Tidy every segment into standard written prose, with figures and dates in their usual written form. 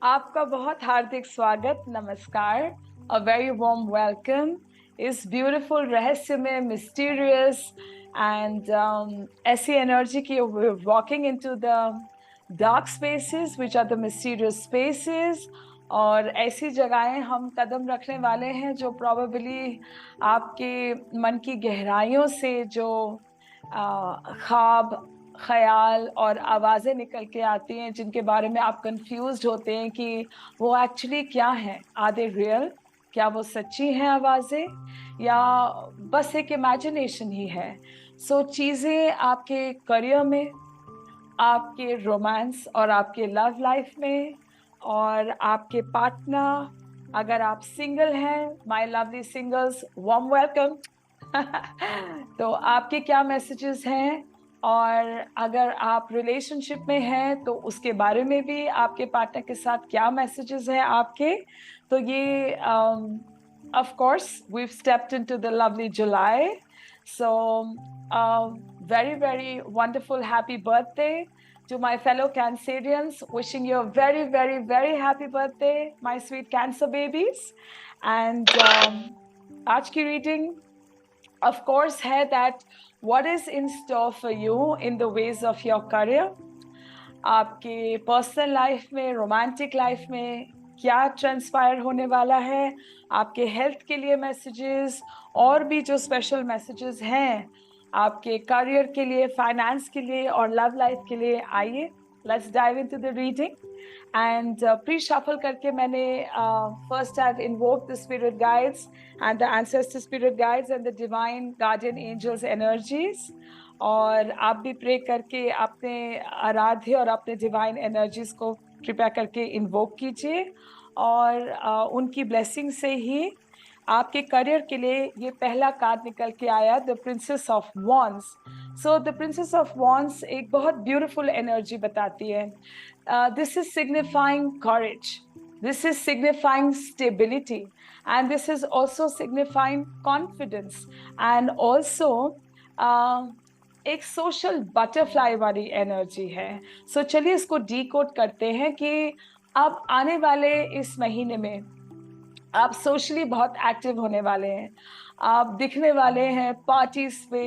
आपका बहुत हार्दिक स्वागत, नमस्कार, अ वेरी वार्म वेलकम इस ब्यूटीफुल रहस्यमय मिस्टीरियस एंड ऐसी एनर्जी की walking into the dark spaces which are the mysterious spaces. और ऐसी जगहें हम कदम रखने वाले हैं जो प्रोबेबली आपके मन की गहराइयों से जो ख्वाब, ख्याल और आवाज़ें निकल के आती हैं जिनके बारे में आप कंफ्यूज्ड होते हैं कि वो एक्चुअली क्या हैं, आर दे रियल, क्या वो सच्ची हैं आवाज़ें या बस एक इमेजिनेशन ही है। सो चीज़ें आपके करियर में, आपके रोमांस और आपके लव लाइफ में और आपके पार्टनर, अगर आप सिंगल हैं, my lovely singles, warm welcome. तो आपके क्या मैसेजेस हैं, और अगर आप रिलेशनशिप में हैं तो उसके बारे में भी आपके पार्टनर के साथ क्या मैसेजेस हैं आपके। तो ये of course we've stepped into the lovely July, so very very wonderful happy birthday to my fellow Cancerians, wishing you a very very very happy birthday my sweet Cancer babies. And आज की reading of course है that what is in store for you in the ways of your career, आपके personal life में, romantic life में क्या transpire होने वाला है, आपके हेल्थ के लिए मैसेजेस और भी जो स्पेशल मैसेजेस हैं आपके करियर के लिए, फाइनेंस के लिए और लव लाइफ के लिए। आइए let's dive into the reading and pre shuffle करके मैंने first I invoke the spirit guides and the ancestor spirit guides and the divine guardian angels energies. और आप भी प्रे करके अपने आराध्य और अपने डिवाइन एनर्जीज को कृपया करके इन्वोक कीजिए और उनकी ब्लेसिंग से ही आपके करियर के लिए ये पहला कार्ड निकल के आया, the princess of wands. So the princess of wands एक बहुत ब्यूटीफुल एनर्जी बताती है। This is signifying courage, this is signifying stability, and this is also signifying confidence, and also एक सोशल बटरफ्लाई वाली एनर्जी है। सो चलिए इसको डीकोड करते हैं कि अब आने वाले इस महीने में आप सोशली बहुत एक्टिव होने वाले हैं, आप दिखने वाले हैं पार्टीज पे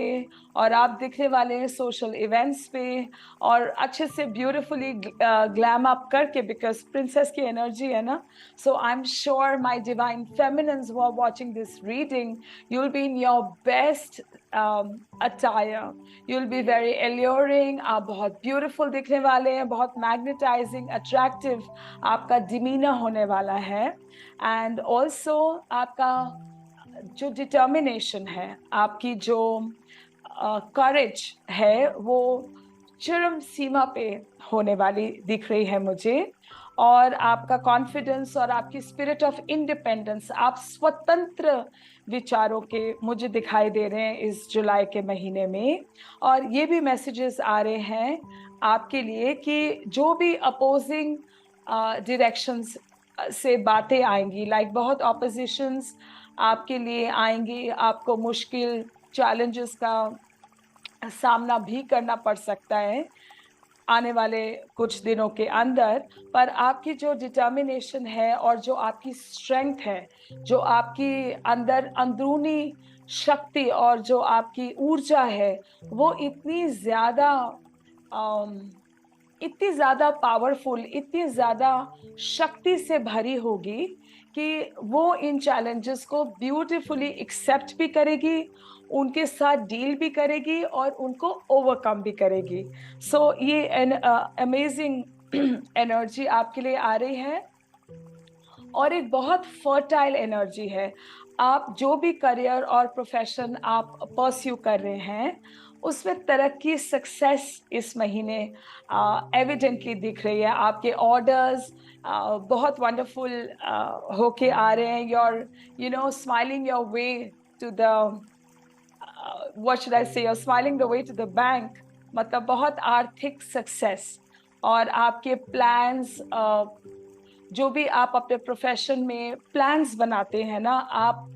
और आप दिखने वाले हैं सोशल इवेंट्स पे और अच्छे से ब्यूटीफुली ग्लैम अप करके, बिकॉज प्रिंसेस की एनर्जी है ना। So I am sure my divine feminines who are watching this reading, you will be in your best attire, you will be very alluring, आप बहुत ब्यूटीफुल दिखने वाले हैं, बहुत मैग्नेटाइजिंग, अट्रैक्टिव आपका डिमीनर होने वाला है। एंड ऑल्सो आपका जो डिटर्मिनेशन है, आपकी जो करेज है, वो चरम सीमा पे होने वाली दिख रही है मुझे। और आपका कॉन्फिडेंस और आपकी स्पिरिट ऑफ इंडिपेंडेंस, आप स्वतंत्र विचारों के मुझे दिखाई दे रहे हैं इस जुलाई के महीने में। और ये भी मैसेजेस आ रहे हैं आपके लिए कि जो भी अपोजिंग डायरेक्शंस से बातें आएंगी, लाइक बहुत ऑपोजिशंस आपके लिए आएंगी, आपको मुश्किल चैलेंजेस का सामना भी करना पड़ सकता है आने वाले कुछ दिनों के अंदर। पर आपकी जो डिटर्मिनेशन है और जो आपकी स्ट्रेंथ है, जो आपकी अंदर अंदरूनी शक्ति और जो आपकी ऊर्जा है, वो इतनी ज़्यादा पावरफुल, इतनी ज़्यादा शक्ति से भरी होगी कि वो इन चैलेंजेस को ब्यूटीफुली एक्सेप्ट भी करेगी, उनके साथ डील भी करेगी और उनको ओवरकम भी करेगी। सो ये अमेजिंग एनर्जी आपके लिए आ रही है और एक बहुत फर्टाइल एनर्जी है। आप जो भी करियर और प्रोफेशन आप परस्यू कर रहे हैं उसमें तरक्की, सक्सेस इस महीने एविडेंटली दिख रही है। आपके ऑर्डर्स बहुत वंडरफुल होके आ रहे हैं। Your smiling your way to the what should I say, your smiling the way to the bank, मतलब बहुत आर्थिक सक्सेस। और आपके प्लान्स, जो भी आप अपने प्रोफेशन में प्लान्स बनाते हैं ना, आप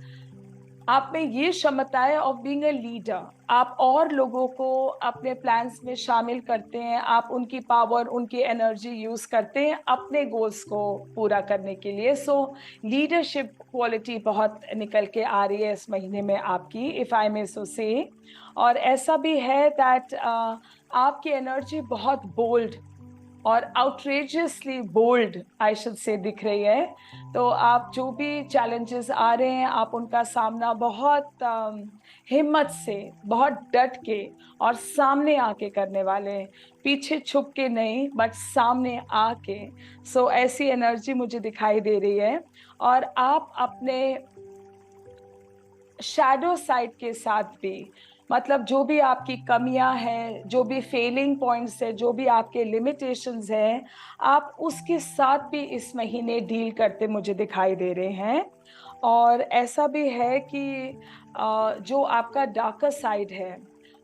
आप में ये क्षमता है ऑफ बीइंग अ लीडर। आप और लोगों को अपने प्लान्स में शामिल करते हैं, आप उनकी पावर, उनकी एनर्जी यूज करते हैं अपने गोल्स को पूरा करने के लिए। सो लीडरशिप क्वालिटी बहुत निकल के आ रही है इस महीने में आपकी, इफ आई मे सो से। और ऐसा भी है दैट आपकी एनर्जी बहुत बोल्ड और outrageously bold I should say दिख रही है। तो आप जो भी चैलेंजेस आ रहे हैं, आप उनका सामना बहुत हिम्मत से, बहुत डट के और सामने आके करने वाले हैं, पीछे छुप के नहीं बट सामने आके। सो ऐसी एनर्जी मुझे दिखाई दे रही है। और आप अपने शैडो साइड के साथ भी, मतलब जो भी आपकी कमियां हैं, जो भी फेलिंग पॉइंट्स है, जो भी आपके लिमिटेशंस हैं, आप उसके साथ भी इस महीने डील करते मुझे दिखाई दे रहे हैं। और ऐसा भी है कि जो आपका डार्कर साइड है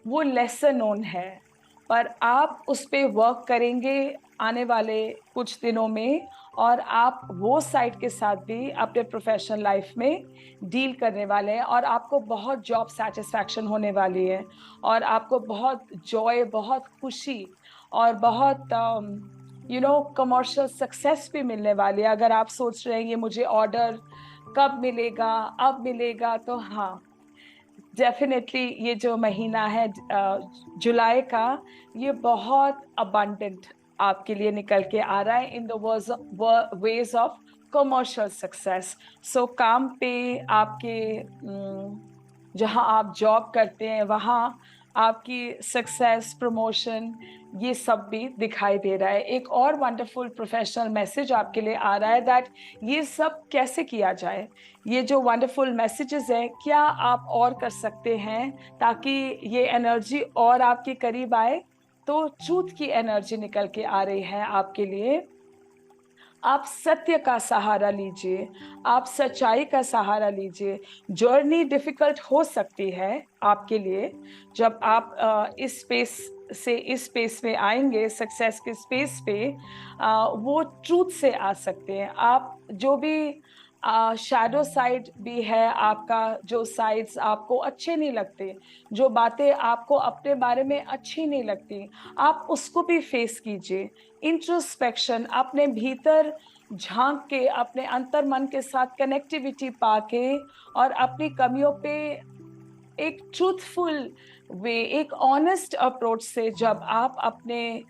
वो लेसर नोन है, पर आप उस पे वर्क करेंगे आने वाले कुछ दिनों में, और आप वो साइड के साथ भी अपने प्रोफेशनल लाइफ में डील करने वाले हैं। और आपको बहुत जॉब सेटिस्फैक्शन होने वाली है, और आपको बहुत जॉय, बहुत खुशी और बहुत कमर्शियल सक्सेस भी मिलने वाली है। अगर आप सोच रहे हैं ये मुझे ऑर्डर कब मिलेगा, अब मिलेगा, तो हाँ, डेफिनेटली ये जो महीना है जुलाई का, ये बहुत अबंडेंट आपके लिए निकल के आ रहा है in the ways of commercial success. So काम पे आपके जहां आप जॉब करते हैं वहां आपकी सक्सेस, प्रमोशन, ये सब भी दिखाई दे रहा है। एक और वंडरफुल प्रोफेशनल मैसेज आपके लिए आ रहा है दैट ये सब कैसे किया जाए। ये जो वंडरफुल मैसेजेस है, क्या आप और कर सकते हैं ताकि ये एनर्जी और आपके करीब आए। तो ट्रूथ की एनर्जी निकल के आ रही है आपके लिए। आप सत्य का सहारा लीजिए, आप सच्चाई का सहारा लीजिए। जर्नी डिफिकल्ट हो सकती है आपके लिए, जब आप इस स्पेस से इस स्पेस में आएंगे, सक्सेस के स्पेस पे, वो ट्रूथ से आ सकते हैं। आप जो भी शैडो साइड भी है आपका, जो साइड्स आपको अच्छे नहीं लगते, जो बातें आपको अपने बारे में अच्छी नहीं लगती, आप उसको भी फेस कीजिए। इंट्रोस्पेक्शन, अपने भीतर झांक के, अपने अंतर मन के साथ कनेक्टिविटी पाके, और अपनी कमियों पे एक ट्रूथफुल वे, एक ऑनेस्ट अप्रोच से जब आप अपने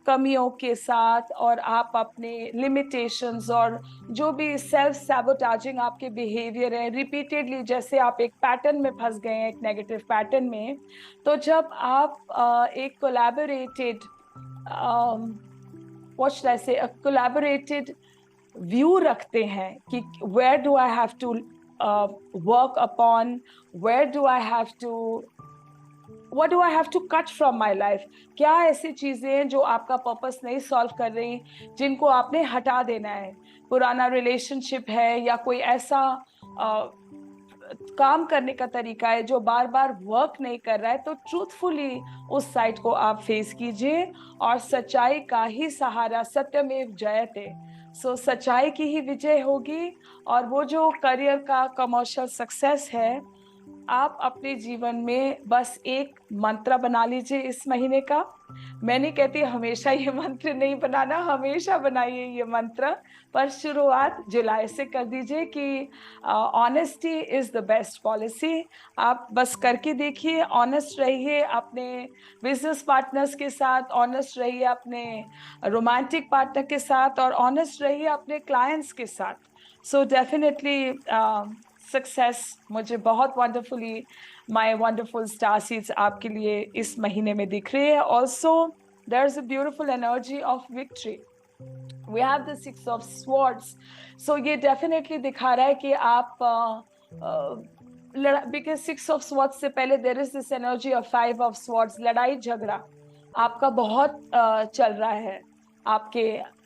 कमियों के साथ और आप अपने लिमिटेशंस और जो भी सेल्फ सैबोटाजिंग आपके बिहेवियर है रिपीटेडली, जैसे आप एक पैटर्न में फंस गए हैं, एक नेगेटिव पैटर्न में, तो जब आप एक कोलैबोरेटेड व्हाट शुड आई से कोलैबोरेटेड व्यू रखते हैं कि where do I have to work upon, where do I have to, what do I have to cut from my life, क्या ऐसी चीजें हैं जो आपका पर्पस नहीं सॉल्व कर रही, जिनको आपने हटा देना है। पुराना रिलेशनशिप है या कोई ऐसा काम करने का तरीका है जो बार बार वर्क नहीं कर रहा है, तो ट्रूथफुली उस साइड को आप फेस कीजिए, और सच्चाई का ही सहारा, सत्यमेव जयते। सो सच्चाई की ही विजय होगी। और वो जो करियर का कमर्शियल सक्सेस है, आप अपने जीवन में बस एक मंत्र बना लीजिए इस महीने का। मैं नहीं कहती हमेशा ये मंत्र नहीं बनाना, हमेशा बनाइए ये मंत्र, पर शुरुआत जुलाई से कर दीजिए कि honesty is the best policy. आप बस करके देखिए, ऑनेस्ट रहिए अपने बिजनेस पार्टनर्स के साथ, ऑनेस्ट रहिए अपने रोमांटिक पार्टनर के साथ, और ऑनेस्ट रहिए अपने क्लाइंट्स के साथ। सो डेफिनेटली सक्सेस मुझे बहुत wonderfully, my wonderful star seeds आपके लिए इस महीने में दिख रही है। Also there is a beautiful energy of victory. We have the 6 of swords. So ये डेफिनेटली दिखा रहा है कि आप बिकॉज 6 ऑफ स्वॉर्ड्स से पहले there is this energy of 5 of swords. लड़ाई झगड़ा आपका बहुत चल रहा है आपके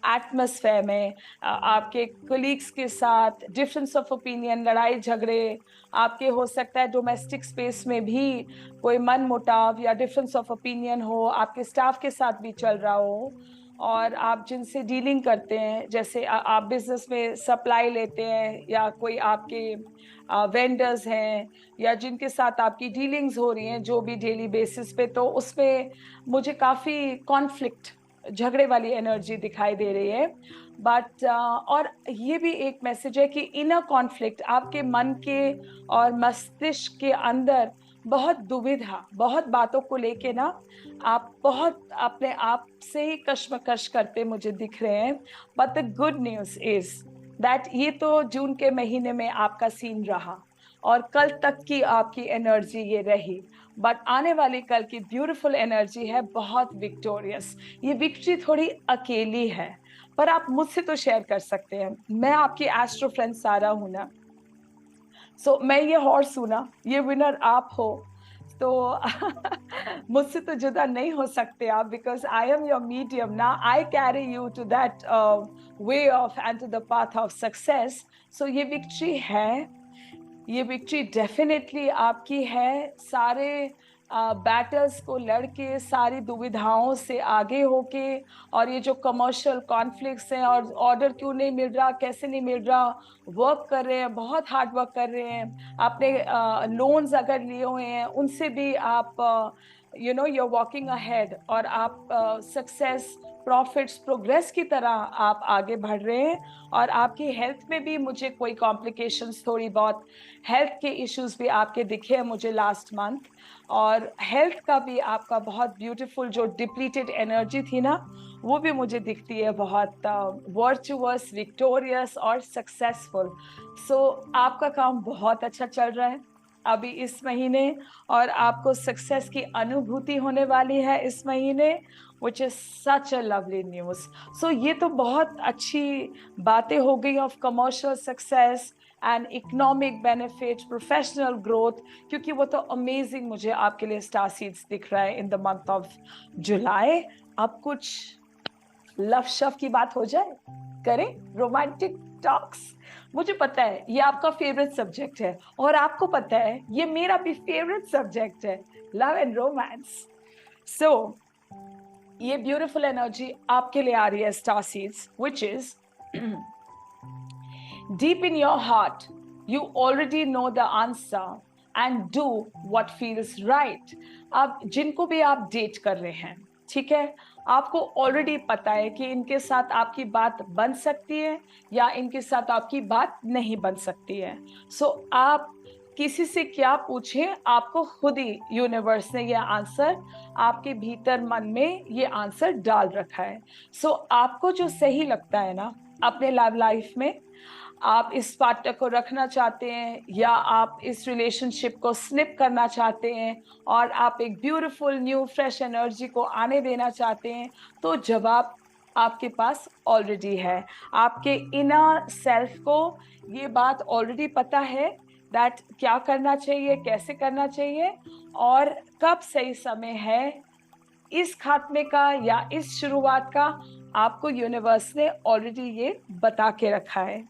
एटमॉस्फेयर में, आपके कोलीग्स के साथ डिफरेंस ऑफ ओपिनियन, लड़ाई झगड़े आपके, हो सकता है डोमेस्टिक स्पेस में भी कोई मन मुटाव या डिफरेंस ऑफ ओपिनियन हो, आपके स्टाफ के साथ भी चल रहा हो। और आप जिनसे डीलिंग करते हैं, जैसे आप बिजनेस में सप्लाई लेते हैं या कोई आपके वेंडर्स हैं या जिनके साथ आपकी डीलिंग्स हो रही हैं जो भी डेली बेसिस पे, तो उसमें मुझे काफ़ी कॉन्फ्लिक्ट, झगड़े वाली एनर्जी दिखाई दे रही है। बट और ये भी एक मैसेज है कि इनर कॉन्फ्लिक्ट आपके मन के और मस्तिष्क के अंदर बहुत दुविधा, बहुत बातों को लेके ना आप बहुत अपने आप से ही कश्मकश करते मुझे दिख रहे हैं। But the good news is that ये तो जून के महीने में आपका सीन रहा और कल तक की आपकी एनर्जी ये रही, बट आने वाली कल की ब्यूटीफुल एनर्जी है बहुत विक्टोरियस। ये विक्ट्री थोड़ी अकेली है, पर आप मुझसे तो शेयर कर सकते हैं। मैं आपकी एस्ट्रो फ्रेंड सारा हूं ना, सो मैं ये हॉर्स हूं ना, ये विनर आप हो, तो मुझसे तो जुदा नहीं हो सकते आप, because I am your medium ना, I carry you to that way of end to the path of success. So ये विक्ट्री है, ये विक्ट्री डेफिनेटली आपकी है। सारे बैटल्स को लड़के, सारी दुविधाओं से आगे होके, और ये जो कमर्शियल कॉन्फ्लिक्ट्स हैं और ऑर्डर क्यों नहीं मिल रहा, कैसे नहीं मिल रहा, वर्क कर रहे हैं, बहुत हार्ड वर्क कर रहे हैं, आपने लोन्स अगर लिए हुए हैं उनसे भी आप you know you are walking ahead, और आप सक्सेस, प्रॉफिट्स, प्रोग्रेस की तरह आप आगे बढ़ रहे हैं। और आपकी हेल्थ में भी मुझे कोई कॉम्प्लिकेशंस, थोड़ी बहुत हेल्थ के इश्यूज भी आपके दिखे हैं मुझे लास्ट मंथ, और हेल्थ का भी आपका बहुत ब्यूटीफुल, जो डिप्लीटेड एनर्जी थी ना, वो भी मुझे दिखती है बहुत वर्चुअस, विक्टोरियस और सक्सेसफुल। सो आपका काम बहुत अच्छा चल रहा है अभी इस महीने, और आपको सक्सेस की अनुभूति होने वाली है इस महीने, which is such a lovely news. So ये तो बहुत अच्छी बातें हो गई of commercial success and economic benefit, professional growth, क्योंकि वो तो अमेजिंग मुझे आपके लिए स्टार सीड्स दिख रहा है इन द मंथ ऑफ जुलाई। अब कुछ लव शव की बात हो जाए, करें रोमांटिक टॉक्स। मुझे पता है ये आपका फेवरेट सब्जेक्ट है, और आपको पता है ये मेरा भी फेवरेट सब्जेक्ट है, लव एंड रोमांस। सो ये ब्यूटीफुल एनर्जी आपके लिए आ रही है star seeds, which is deep in your heart you already know the answer and do what feels right. अब जिनको भी आप डेट कर रहे हैं, ठीक है, आपको ऑलरेडी पता है कि इनके साथ आपकी बात बन सकती है या इनके साथ आपकी बात नहीं बन सकती है। सो आप किसी से क्या पूछें, आपको खुद ही यूनिवर्स ने ये आंसर आपके भीतर मन में ये आंसर डाल रखा है। सो आपको जो सही लगता है ना अपने लव लाइफ में, आप इस पार्टनर को रखना चाहते हैं या आप इस रिलेशनशिप को स्निप करना चाहते हैं और आप एक ब्यूटीफुल न्यू फ्रेश एनर्जी को आने देना चाहते हैं, तो जवाब आपके पास ऑलरेडी है। आपके इनर सेल्फ को ये बात ऑलरेडी पता है दैट क्या करना चाहिए, कैसे करना चाहिए, और कब सही समय है इस खात्मे का या इस शुरुआत का। आपको यूनिवर्स ने ऑलरेडी ये बता के रखा है।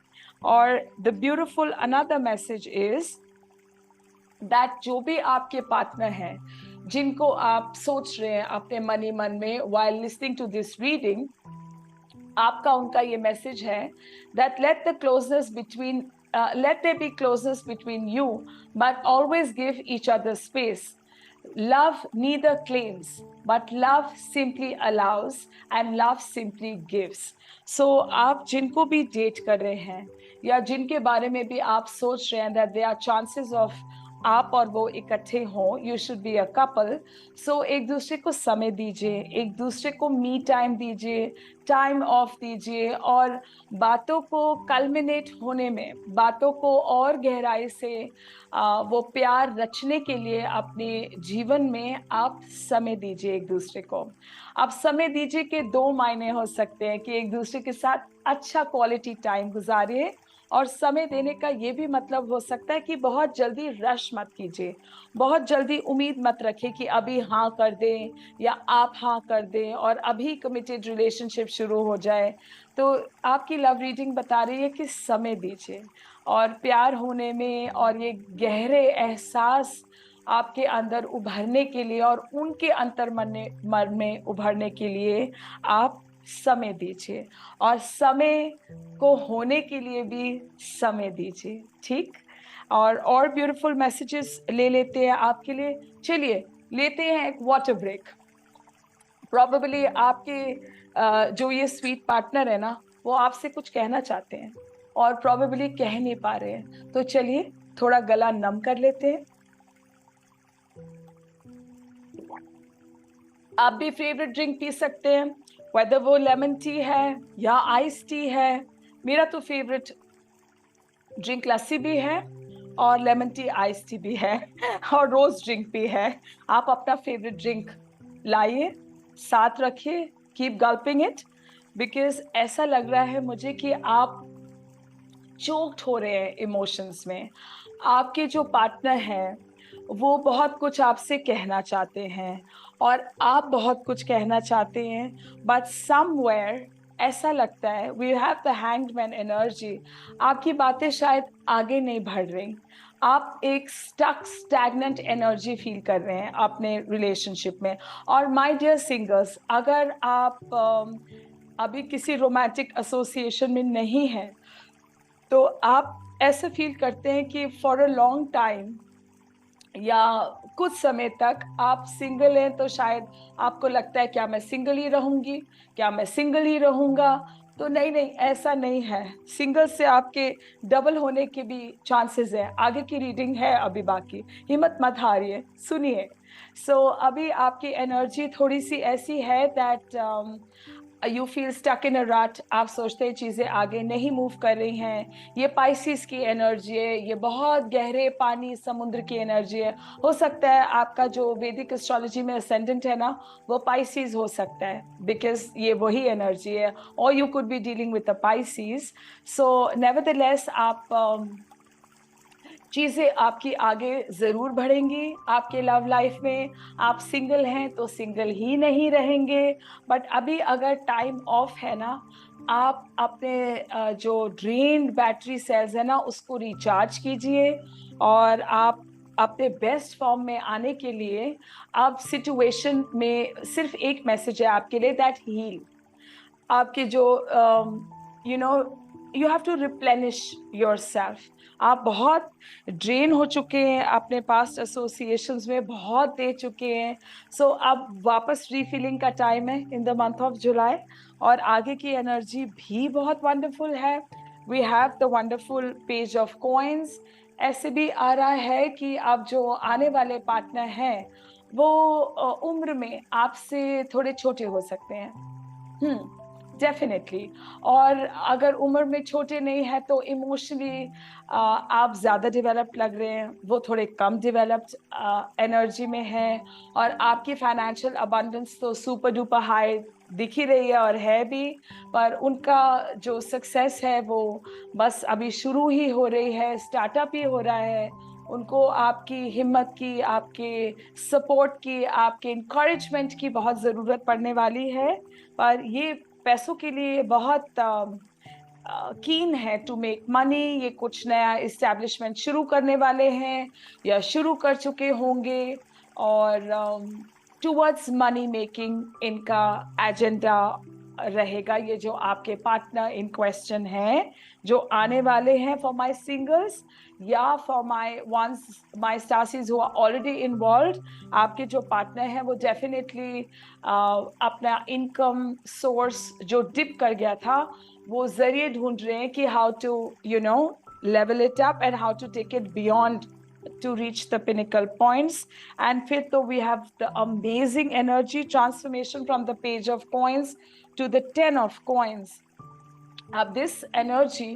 और the beautiful another message is that जो भी आपके पार्टनर हैं, जिनको आप सोच रहे हैं अपने मन ही मन में while listening to this reading, आपका उनका ये मैसेज है that let there be closeness between you, but always give each other space. Love neither claims, but love simply allows and love simply gives. So आप जिनको भी date कर रहे हैं या जिनके बारे में भी आप सोच रहे हैं that there are chances of आप और वो इकट्ठे हों, you should be a couple. So एक दूसरे को समय दीजिए, एक दूसरे को मी टाइम दीजिए, टाइम ऑफ दीजिए, और बातों को कल्मिनेट होने में, बातों को और गहराई से वो प्यार रचने के लिए अपने जीवन में आप समय दीजिए एक दूसरे को। आप समय दीजिए के दो मायने हो सकते हैं कि एक दूसरे के साथ अच्छा क्वालिटी टाइम गुजारिए, और समय देने का ये भी मतलब हो सकता है कि बहुत जल्दी रश मत कीजिए, बहुत जल्दी उम्मीद मत रखिए कि अभी हाँ कर दें या आप हाँ कर दें और अभी कमिटेड रिलेशनशिप शुरू हो जाए। तो आपकी लव रीडिंग बता रही है कि समय दीजिए, और प्यार होने में और ये गहरे एहसास आपके अंदर उभरने के लिए और उनके अंतर मन में उभरने के लिए आप समय दीजिए, और समय को होने के लिए भी समय दीजिए, ठीक। और ब्यूटीफुल मैसेजेस ले लेते हैं आपके लिए। चलिए लेते हैं एक वाटर ब्रेक। प्रोबेबली आपके जो ये स्वीट पार्टनर है ना, वो आपसे कुछ कहना चाहते हैं और प्रोबेबली कह नहीं पा रहे हैं, तो चलिए थोड़ा गला नम कर लेते हैं। आप भी फेवरेट ड्रिंक पी सकते हैं, वेदर वो लेमन टी है या आइस टी है। मेरा तो फेवरेट ड्रिंक लस्सी भी है और लेमन टी आइस टी भी है और रोज ड्रिंक भी है। आप अपना फेवरेट ड्रिंक लाइए, साथ रखिए, कीप गल्पिंग इट, बिकॉज ऐसा लग रहा है मुझे कि आप चोक्ड हो रहे हैं इमोशंस में। आपके जो पार्टनर हैं वो बहुत कुछ आपसे कहना चाहते हैं और आप बहुत कुछ कहना चाहते हैं, बट समवेयर ऐसा लगता है we have the hangman energy, आपकी बातें शायद आगे नहीं बढ़ रही। आप एक स्टक स्टैग्नेंट एनर्जी फील कर रहे हैं अपने रिलेशनशिप में। और माय डियर सिंगर्स, अगर आप अभी किसी रोमांटिक एसोसिएशन में नहीं हैं, तो आप ऐसे फील करते हैं कि फॉर अ लॉन्ग टाइम या कुछ समय तक आप सिंगल हैं, तो शायद आपको लगता है क्या मैं सिंगल ही रहूंगी, क्या मैं सिंगल ही रहूंगा। तो नहीं नहीं, ऐसा नहीं है। सिंगल से आपके डबल होने के भी चांसेस है। आगे की रीडिंग है अभी बाकी, हिम्मत मत हारिए, सुनिए। अभी आपकी एनर्जी थोड़ी सी ऐसी है that you feel stuck in a rut. आप सोचते हैं चीजें आगे नहीं मूव कर रही हैं। ये पाइसिस की एनर्जी है, ये बहुत गहरे पानी समुद्र की एनर्जी है। हो सकता है आपका जो वैदिक एस्ट्रोलॉजी में असेंडेंट है ना, वो पाइसिस हो सकता है, बिकॉज ये वही एनर्जी है। और you could be dealing with the Pisces. So nevertheless आप चीजें आपकी आगे जरूर बढ़ेंगी आपके लव लाइफ में। आप सिंगल हैं तो सिंगल ही नहीं रहेंगे, बट अभी अगर टाइम ऑफ है ना, आप अपने जो ड्रेन्ड बैटरी सेल्स है ना, उसको रिचार्ज कीजिए। और आप अपने बेस्ट फॉर्म में आने के लिए, आप सिचुएशन में सिर्फ एक मैसेज है आपके लिए, दैट हील। आपके जो you know you have to replenish yourself. आप बहुत ड्रेन हो चुके हैं, अपने पास्ट एसोसिएशंस में बहुत दे चुके हैं। अब वापस रीफिलिंग का टाइम है in the month of July. और आगे की एनर्जी भी बहुत वंडरफुल है। We have the wonderful page of coins. ऐसे भी आ रहा है कि अब जो आने वाले पार्टनर हैं वो उम्र में आपसे थोड़े छोटे हो सकते हैं। डेफिनेटली। और अगर उम्र में छोटे नहीं है तो इमोशनली आप ज्यादा डेवलप्ड लग रहे हैं, वो थोड़े कम डेवलप्ड एनर्जी में है। और आपकी फाइनेंशियल अबंडेंस तो सुपर डुपर हाई दिख ही रही है और है भी, पर उनका जो सक्सेस है वो बस अभी शुरू ही हो रही है, स्टार्टअप ही हो रहा है। उनको आपकी हिम्मत की, आपके सपोर्ट की, आपके इंकरेजमेंट की बहुत जरूरत पड़ने वाली है। पर ये पैसों के लिए बहुत कीन है टू मेक मनी। ये कुछ नया इस्टेब्लिशमेंट शुरू करने वाले हैं या शुरू कर चुके होंगे, और टुवर्ड्स मनी मेकिंग इनका एजेंडा रहेगा। ये जो आपके पार्टनर इन क्वेश्चन हैं, जो आने वाले हैं, फॉर माय सिंगल्स या for my ones my starseeds who are already involved, आपके जो पार्टनर हैं वो डेफिनेटली अपना इनकम सोर्स जो डिप कर गया था, वो जरिए ढूंढ रहे हैं कि how to level it up and how to take it beyond to reach the pinnacle points. And fifth, though, we have the amazing energy transformation from the page of coins to the 10 of coins. This energy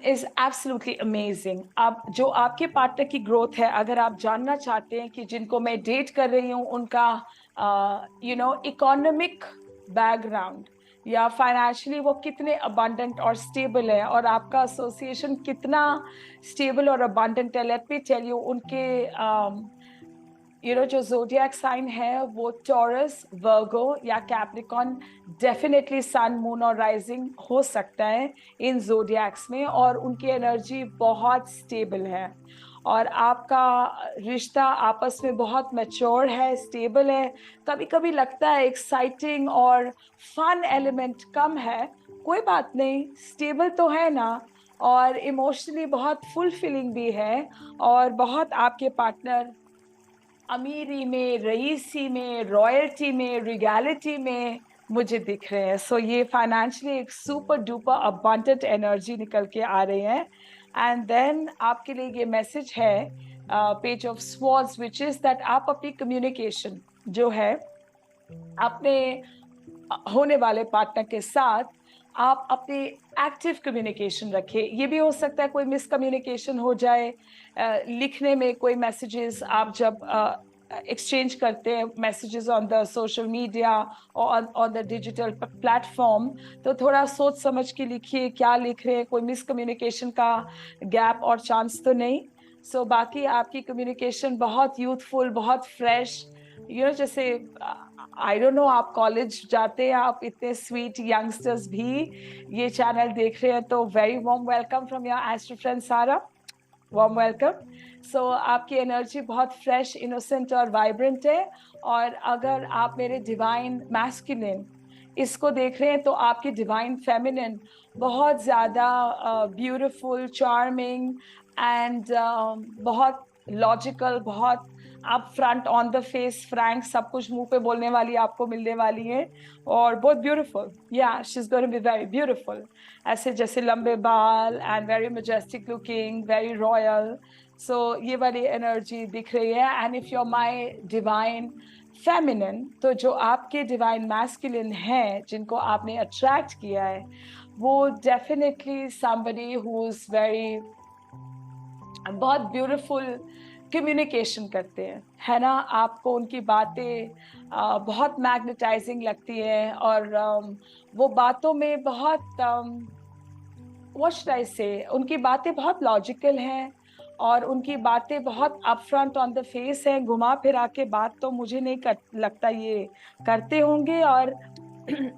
is absolutely amazing. अब जो आपके partner की growth है, अगर आप जानना चाहते हैं कि जिनको मैं डेट कर रही हूँ उनका इकोनॉमिक बैकग्राउंड या फाइनेंशियली वो कितने अबंडेंट और स्टेबल है, और आपका एसोसिएशन कितना स्टेबल और अबंडेंट है, लेट मी टेल यू, उनके जो जोडियक साइन है वो टॉरस, वर्गो या कैप्रिकॉन, डेफिनेटली सन, मून और राइजिंग हो सकता है इन जोडियक्स में, और उनकी एनर्जी बहुत स्टेबल है और आपका रिश्ता आपस में बहुत मैच्योर है, स्टेबल है। कभी कभी लगता है एक्साइटिंग और फन एलिमेंट कम है, कोई बात नहीं, स्टेबल तो है ना, और इमोशनली बहुत फुलफिलिंग भी है, और बहुत आपके पार्टनर अमीरी में, रईसी में, रॉयल्टी में, रिगैलिटी में मुझे दिख रहे हैं। सो ये फाइनेंशियली एक सुपर डुपर अबंडेंट एनर्जी निकल के आ रही है। एंड देन आपके लिए ये मैसेज है page of swords, which is that आप अपनी कम्युनिकेशन जो है अपने होने वाले पार्टनर के साथ आप अपनी एक्टिव कम्युनिकेशन रखें। ये भी हो सकता है कोई मिसकम्युनिकेशन हो जाए, लिखने में कोई मैसेजेस आप जब एक्सचेंज करते हैं, messages on the social media और ऑन द डिजिटल प्लेटफॉर्म, तो थोड़ा सोच समझ के लिखिए क्या लिख रहे हैं, कोई मिसकम्युनिकेशन का गैप और चांस तो नहीं। सो बाकी आपकी कम्युनिकेशन बहुत यूथफुल, बहुत फ्रेश, जैसे आई डोंट नो, आप कॉलेज जाते हैं, आप इतने स्वीट यंगस्टर्स भी ये चैनल देख रहे हैं, तो very warm welcome from your astro friend सारा, वार्म वेलकम। सो आपकी एनर्जी बहुत फ्रेश, इनोसेंट और वाइब्रेंट है। और अगर आप मेरे डिवाइन मैस्कुलिन इसको देख रहे हैं तो आपकी डिवाइन फेमिनिन बहुत ज्यादा ब्यूटीफुल, चार्मिंग एंड बहुत लॉजिकल, बहुत आप front on the face, Frank, सब कुछ मुंह पे बोलने वाली आपको मिलने वाली है, और बहुत ब्यूटीफुल, या she is going to be very beautiful, ऐसे जैसे लंबे बाल and very majestic looking, very royal. So ये वाली एनर्जी दिख रही है। And if you are my divine feminine, तो जो आपके डिवाइन मैस्कुलिन है जिनको आपने अट्रैक्ट किया है, वो definitely somebody who is very, बहुत ब्यूटीफुल कम्युनिकेशन करते हैं, है ना। आपको उनकी बातें बहुत मैग्नेटाइजिंग लगती है, और वो बातों में बहुत व्हाट शुड आई से, उनकी बातें बहुत लॉजिकल हैं, और उनकी बातें बहुत अपफ्रंट ऑन द फेस हैं, घुमा फिरा के बात तो मुझे नहीं लगता ये करते होंगे। और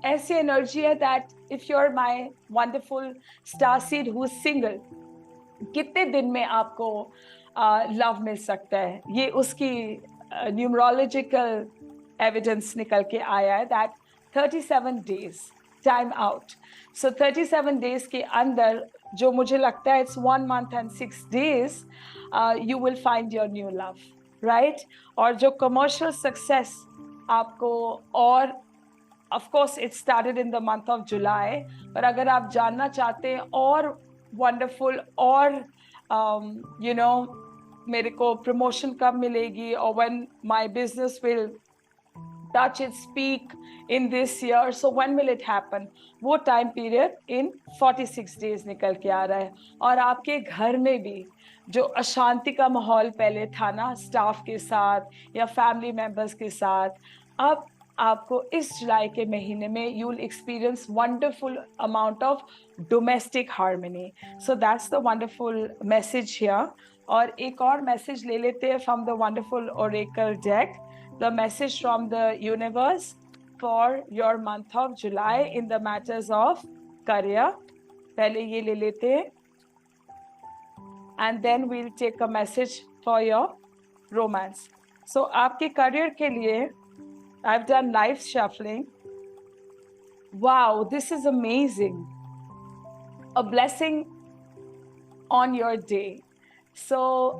ऐसी एनर्जी है that if you are my wonderful star seed who is single, कितने दिन में आपको लव मिल सकता है, ये उसकी न्यूमरोलॉजिकल एविडेंस निकल के आया है that 37 days time out. So 37 days के अंदर, जो मुझे लगता है it's 1 month and 6 days, you will find your new love, right. और जो कमर्शियल सक्सेस आपको, और of course it started in the month of जुलाई, पर अगर आप जानना चाहते हैं और वंडरफुल, और मेरे को प्रमोशन कब मिलेगी, और when my business will touch its peak in this year, so when will it happen, वो टाइम पीरियड इन 46 डेज निकल के आ रहा है। और आपके घर में भी जो अशांति का माहौल पहले था ना, स्टाफ के साथ या फैमिली मेंबर्स के साथ, अब आपको इस जुलाई के महीने में you will experience wonderful amount of domestic harmony. So that's the wonderful message here. और एक और मैसेज ले लेते हैं from the wonderful Oracle deck, the message from the universe for your month of July in the matters of career. पहले ये ले लेते हैं, and then we'll take a message for your romance. So आपके career के लिए I've done life shuffling. Wow, this is amazing. A blessing on your day. So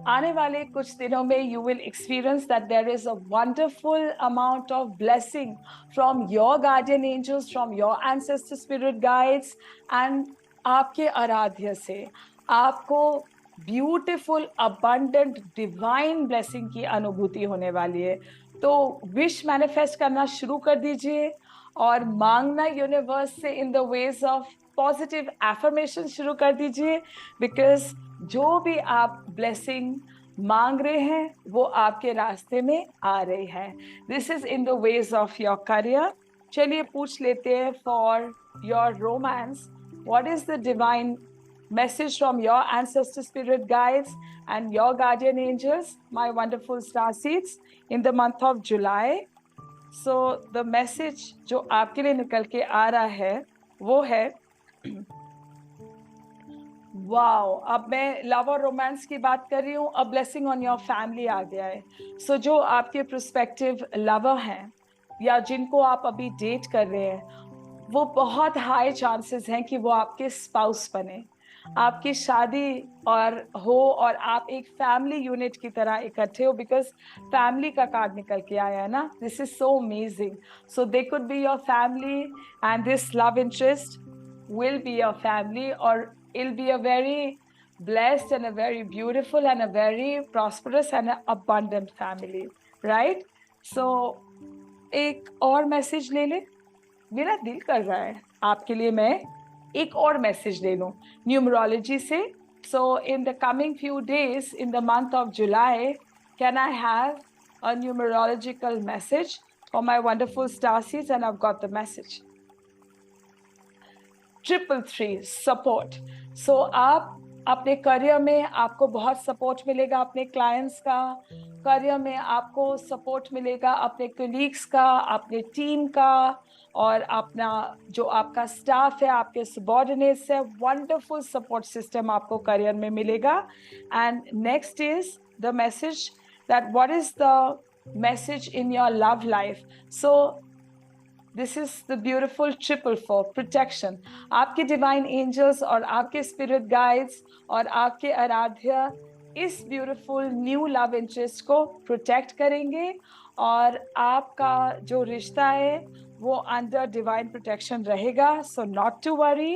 आने वाले कुछ दिनों में you will experience that there is a wonderful amount of blessing from your guardian angels, from your ancestor spirit guides, and आपके आराध्य से आपको beautiful abundant divine blessing की अनुभूति होने वाली है। तो विश मैनिफेस्ट करना शुरू कर दीजिए और मांगना यूनिवर्स से इन the ways of positive affirmation शुरू कर दीजिए, बिकॉज जो भी आप ब्लेसिंग मांग रहे हैं वो आपके रास्ते में आ रही है। This is in the ways of your career. चलिए पूछ लेते हैं for your romance, what is the divine message from your ancestor spirit guides and your guardian angels, my wonderful star seeds, in the month of July. So the message जो आपके लिए निकल के आ रहा है वो है, वाओ, अब मैं लव और रोमांस की बात कर रही हूँ, अब ब्लेसिंग ऑन योर फैमिली आ गया है. सो जो आपके प्रोस्पेक्टिव लवर हैं या जिनको आप अभी डेट कर रहे हैं, वो बहुत हाई चांसेस हैं कि वो आपके स्पाउस बने, आपकी शादी और आप एक फैमिली यूनिट की तरह इकट्ठे हो, बिकॉज फैमिली का कार्ड निकल के आया है ना. This is so amazing. So they could be your family and this love interest will be your family, or it'll be a very blessed and a very beautiful and a very prosperous and an abundant family, right? So एक और message ले ले, मेरा दिल कर रहा है आपके लिए मैं एक और मैसेज ले लूं न्यूमरोलॉजी से. So in the coming few days in the month of July, can I have a numerological message for my wonderful star seeds? And I've got the message. 333 support. सो आप अपने करियर में आपको बहुत support मिलेगा, अपने clients का career में आपको सपोर्ट मिलेगा, अपने कोलीग्स का, अपने टीम का, और अपना जो आपका स्टाफ है, आपके सबऑर्डिनेट्स है, वंडरफुल सपोर्ट सिस्टम आपको करियर में मिलेगा. And next is the message that what is the message in your love life. So this is the beautiful 444 protection. आपके डिवाइन एंजल्स और आपके स्पिरिट गाइड्स और आपके आराध्य इस ब्यूटिफुल न्यू लव इंटरेस्ट को प्रोटेक्ट करेंगे, और आपका जो रिश्ता है वो अंडर डिवाइन प्रोटेक्शन रहेगा. So not to worry.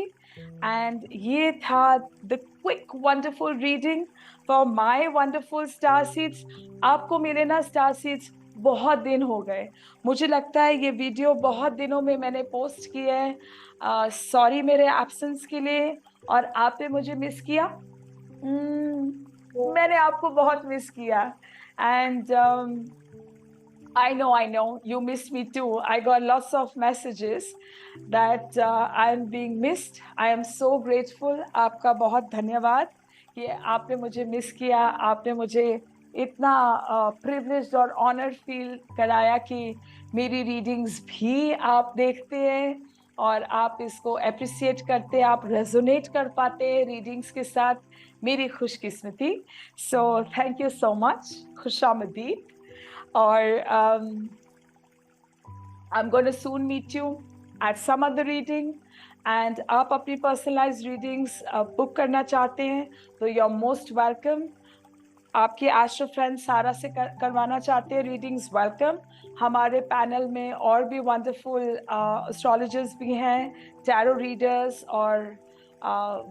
And ये था the quick wonderful reading for my wonderful star seeds. आपको मिले ना स्टार सीड्स, बहुत दिन हो गए, मुझे लगता है ये वीडियो बहुत दिनों में मैंने पोस्ट की है. सॉरी मेरे एब्सेंस के लिए, और आपने मुझे मिस किया. मैंने आपको बहुत मिस किया. And I know, you missed me too. I got lots of messages that I'm being missed. I am so grateful. आपका बहुत धन्यवाद कि आपने मुझे मिस किया, आपने मुझे इतना प्रिविलेज्ड और ऑनर्ड फील कराया कि मेरी रीडिंग्स भी आप देखते हैं और आप इसको अप्रिशिएट करते हैं, आप रेजोनेट कर पाते हैं रीडिंग्स के साथ. मेरी खुशकिस्मती. So thank you so much. खुशामदीद. Or I'm going to soon meet you at some other reading. And आप अपनी personalized readings book करना चाहते हैं तो you're most welcome. आपके एस्ट्रो फ्रेंड सारा से करवाना चाहते हैं रीडिंग्स, वेलकम. हमारे पैनल में और भी वंडरफुल एस्ट्रोलॉजर्स भी हैं, टैरो रीडर्स और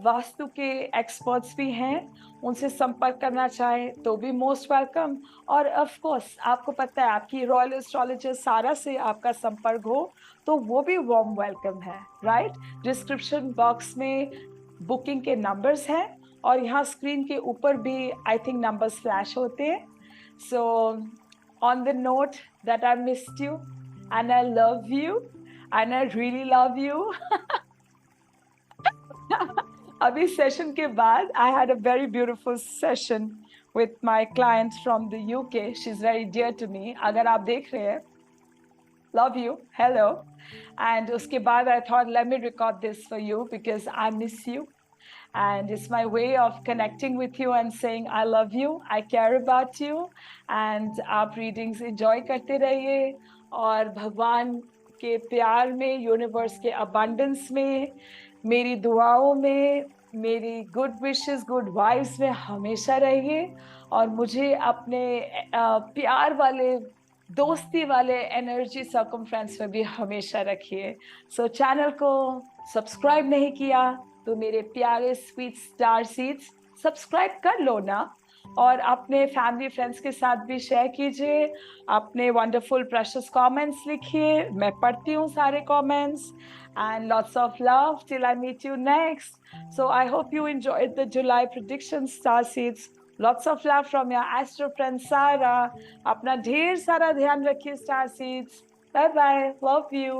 वास्तु के एक्सपर्ट्स भी हैं. उनसे संपर्क करना चाहें तो भी मोस्ट वेलकम. और ऑफ कोर्स आपको पता है आपकी रॉयल एस्ट्रोलॉजर सारा से आपका संपर्क हो तो वो भी वार्म वेलकम है, राइट. डिस्क्रिप्शन बॉक्स में बुकिंग के नंबर्स हैं और यहाँ स्क्रीन के ऊपर भी आई थिंक नंबर्स फ्लैश होते हैं. So on the note that I missed you and I love you and I really love you. अभी सेशन के बाद I had a very beautiful session with my client from the UK. She is very dear to me. अगर आप देख रहे हैं, love you, hello. And उसके बाद I thought let me record this for you because I miss you and it's my way of connecting with you and saying I love you, I care about you. And आप readings enjoy करते रहिए और भगवान के प्यार में, universe के abundance में, मेरी दुआओं में, मेरी गुड विशेस, गुड वाइब्स में हमेशा रहिए और मुझे अपने प्यार वाले, दोस्ती वाले एनर्जी सर्कमफ्रेंस में भी हमेशा रखिए. सो चैनल को सब्सक्राइब नहीं किया तो मेरे प्यारे स्वीट स्टार सीड्स सब्सक्राइब कर लो ना, और अपने फैमिली फ्रेंड्स के साथ भी शेयर कीजिए. अपने वंडरफुल प्रेशियस कमेंट्स लिखिए, मैं पढ़ती हूँ सारे comments. And lots of love till I meet you next. So I hope you enjoyed the July prediction star seeds. Lots of love from your astro friend Sarah. अपना ढेर सारा ध्यान रखिए star seeds. Bye bye. Love you.